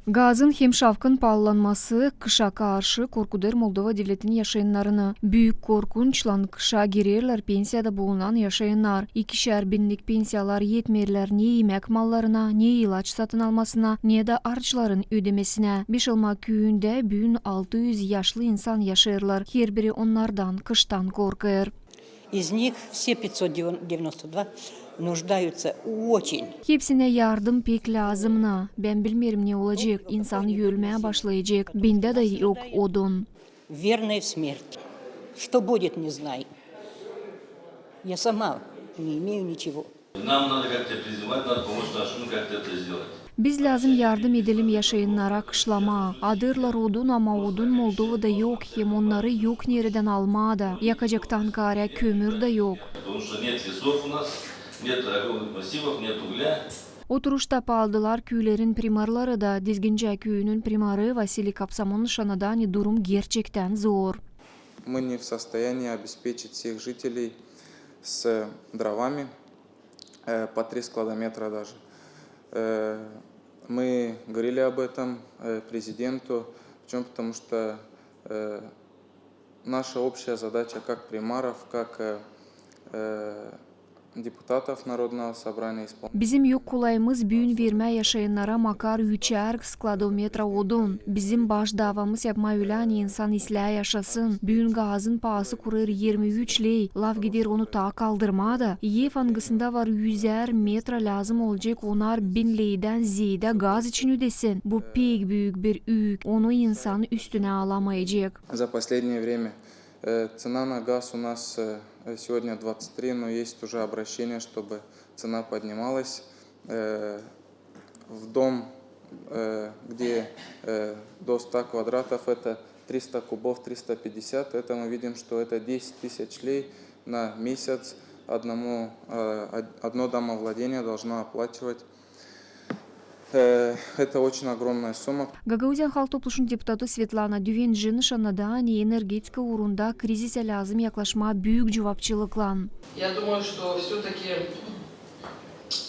Gazın hem şavkın pahalanması kışa karşı korkudur Moldova devletinin yaşayanlarını. Büyük korkunçla kışa girerler pensiyada bulunan yaşayanlar. 2'şer binlik pensiyalar yetmerler ne yemek mallarına, ne ilaç satın almasına, ne de harçların ödemesine. Beşilma köyünde bugün 600 yaşlı insan yaşarlar. Her biri onlardan kıştan korkar. Из них все 592 нуждаются очень. Hepsine yardım pek lazımna. Ben bilmiyorum ne olacak. İnsan yölmeye başlayacak. Bende de yok odun. Верная в смерть. Что будет, не знаю. Я сама не имею ничего. Нам надо как-то призывать, надо помочь нашим как-то это сделать. Biz lazım yardım edelim yaşayanlara kışlama. Adırlar odun ama odun Moldova'da yok. Hem onları yok nereden almada. Yakacaktan kare kömür de yok. Потому что нет лесов у нас, нет огромных массивов, нет угля. Oturuşta paldılar köylerin primarları da. Dizgince köyünün primarı Vasili Kapsamon Şanadani durum gerçekten zor. Мы не в состоянии обеспечить всех жителей с дровами по 3 складометра даже. Мы говорили об этом президенту, причем потому что наша общая задача как примаров, как депутатов Народного собрания исполнения. Bizim yok kolayımız büyün verme yaşayanlara makar 3'er skladometra odun. Bizim baş davamız yapma ölen insan isle yaşasın. Büyün gazın pahası kurur 23 lei. Lav gider onu ta kaldırmadı. Yev angısında var 100'er metre lazım olacak. Onar 1000 leiden ziyade gaz için ödesin. Bu pek büyük bir yük. Onu insan üstüne alamayacak. За последнее время цена на газ у нас сегодня 23, но есть уже обращение, чтобы цена поднималась. В дом, где до 100 квадратов, это 300 кубов, 350. Это мы видим, что это 10 тысяч лей на месяц. Одно домовладение должно оплачивать. Это очень огромная сумма. Гагаузиян халk topluşun deputatı Svetlana Düvenjin Şanadani energetika uğrunda krizise lazım yaklaşma büyük cevapçılıkla. Я думаю, что все-таки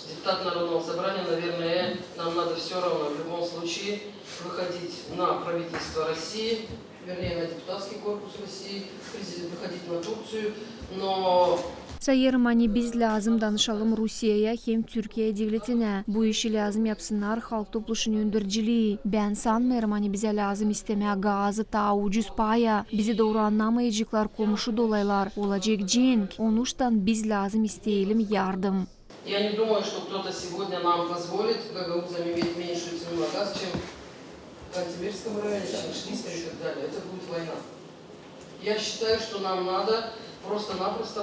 депутат Народного собрания, наверное, нам надо все равно в любом случае выходить на правительство России, вернее, на депутатский корпус России, выходить на Турцию, но Sayırmani biz lazım danışalım Rusya'ya hem Türkiye devletine. Bu işi lazım yapsınlar halk topluşun öndürüciliği. Ben sanmıyorum hani bize lazım istemeye gazı ta ucuz paya. Bizi doğru anlamayacaklar komşu dolaylar. Olacak cenk. Onuştan biz lazım isteyelim yardım. Я не думаю, что кто-то сегодня нам позволит гагаузам иметь меньшую цену на газ, чем в Кантемирском районе, чем в Шлийском и так далее. Это будет война. Я считаю, что нам надо просто-напросто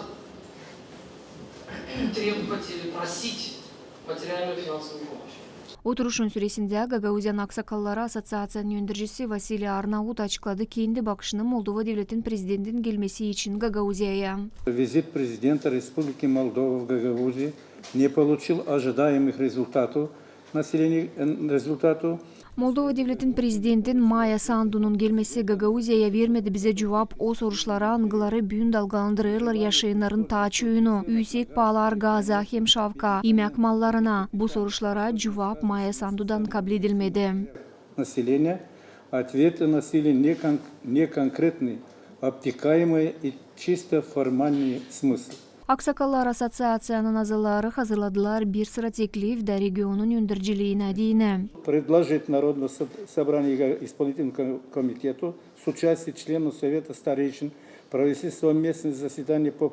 требовать или просить материальную финансовую помощь. Oturuşun süresinde Gagauziyan Aksakalları Asosiyasyası'nın yöneticisi Vasili Arnavut açıkladı kendi bakışını Moldova devletinin prezidentinin gelmesi için Gagauziya'ya. Визит президента Республики Молдова в Гагаузии не получил ожидаемых результатов. Moldova devletin prezidentin Maya Sandu'nun gelmesi Gagauziya'ya vermedi bize cevap. O soruşlara angıları büyün dalgalandırırlar yaşayanların taçöyünü. Yüksek pahalar gaza hem şavka, yemek mallarına. Bu soruşlara cevap Maya Sandu'dan kabul edilmedi. Население ответы носили не конкретный, обтекаемый и чисто формальный смысл. Aksakallar Asosiyasyası'nın azıları hazırladılar bir sıra teklif de regionun öndürücülüğüne dine. Предложить Народному собранию исполнительному комитету с участием членов Совета старейшин провести совместное заседание по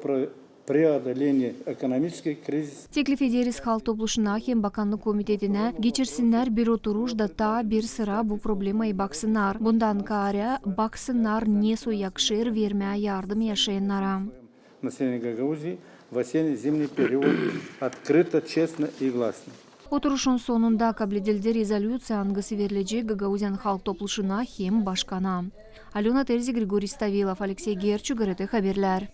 преодолению экономического кризиса. Teklif ederiz halk topluşuna hem bakanlık komitetine geçirsinler bir oturuş da ta bir sıra bu problemaya baksınlar. Bundan kare baksınlar ne soyakşır vermeye yardım yaşayanlara. Население Гагаузии в осенне-зимний период открыто, честно и гласно. Oturuşun sonunda kabul edildi rezolüsiya angısı verilecek Gagauziyan halk topluşuna hem başkana. Alena Terzi, Grigoriy Stavilov, Alexey Gerchu, GRT Haberler.